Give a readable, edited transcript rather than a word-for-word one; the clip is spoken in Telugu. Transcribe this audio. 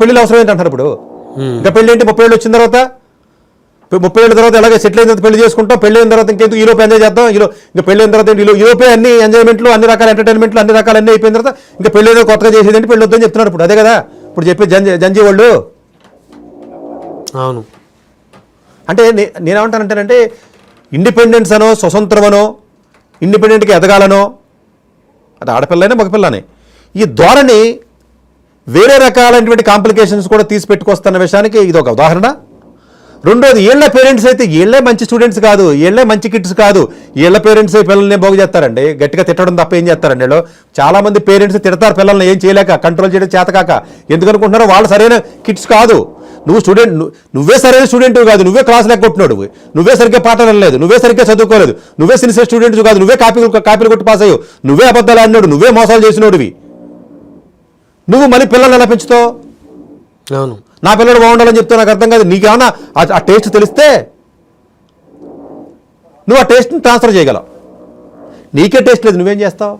పెళ్ళిళ్ళు అవసరం ఏంటంటారు ఇప్పుడు. ఇంకా పెళ్ళి ఏంటి 30 ఏళ్ళు వచ్చిన తర్వాత, 30 ఏళ్ళ తర్వాత ఎలాగే సెటిల్ అయిన తర్వాత పెళ్లి చేసుకుంటాం. పెళ్లి అయిన తర్వాత ఇంకేందుకు ఈలోపు ఎంజాయ్ చేద్దాం, ఇంకా పెళ్లి అయిన తర్వాత ఈలోపే అన్ని ఎంజాయ్మెంట్లు, అన్ని రకాల ఎంటర్టైన్మెంట్లు, అన్ని రకాలు అన్నీ అయిపోయిన తర్వాత ఇంకా పెళ్లి అయిన కొత్తగా చేసేదంటే పెళ్లి వద్దని చెప్తున్నారు ఇప్పుడు. అదే కదా ఇప్పుడు చెప్పే జంజీ వాళ్ళు. అవును. అంటే నేనేమంటానంటేనంటే ఇండిపెండెన్స్ అనో, స్వతంత్రమనో, ఇండిపెండెంట్గా ఎదగాలనో, అది ఆడపిల్లనే మగపిల్లనే, ఈ ధోరణి వేరే రకాలైనటువంటి కాంప్లికేషన్స్ కూడా తీసి పెట్టుకొస్తున్న విషయానికి ఇది ఒక ఉదాహరణ. రెండోది, వీళ్ళ పేరెంట్స్ అయితే వీళ్ళే మంచి స్టూడెంట్స్ కాదు, వీళ్ళే మంచి కిడ్స్ కాదు, వీళ్ళ పేరెంట్స్ పిల్లల్ని బాగు చేస్తారండి. గట్టిగా తిట్టడం తప్ప ఏం చేస్తారండి వీళ్ళు. చాలామంది పేరెంట్స్ తిడతారు పిల్లల్ని ఏం చేయలేక, కంట్రోల్ చేయడం చేతకాక. ఎందుకనుకుంటున్నారో వాళ్ళు సరైన కిడ్స్ కాదు. నువ్వు స్టూడెంట్, నువ్వే సరైన స్టూడెంట్ కాదు, నువ్వే క్లాస్ లెక్కొట్టినాడు, నువ్వే సరిగ్గా పాఠాలు లేదు, నువ్వే సరిగ్గా చదువుకోలేదు, నువ్వే సిన్సియర్ స్టూడెంట్స్ కాదు, నువ్వే కాపీలు కొట్టి పాస్ అయ్యావు, నువ్వే అబద్ధాలు ఆడినాడు, నువ్వే మోసాలు చేసినోడివి. నువ్వు మళ్ళీ పిల్లల్ని ఎలా పెంచుతావు? అవును. నా పిల్లడు బాగుండాలని చెప్తే నాకు అర్థం కాదు. నీకేమన్నా ఆ టేస్ట్ తెలిస్తే నువ్వు ఆ టేస్ట్ని ట్రాన్స్ఫర్ చేయగలవు. నీకే టేస్ట్ లేదు, నువ్వేం చేస్తావు?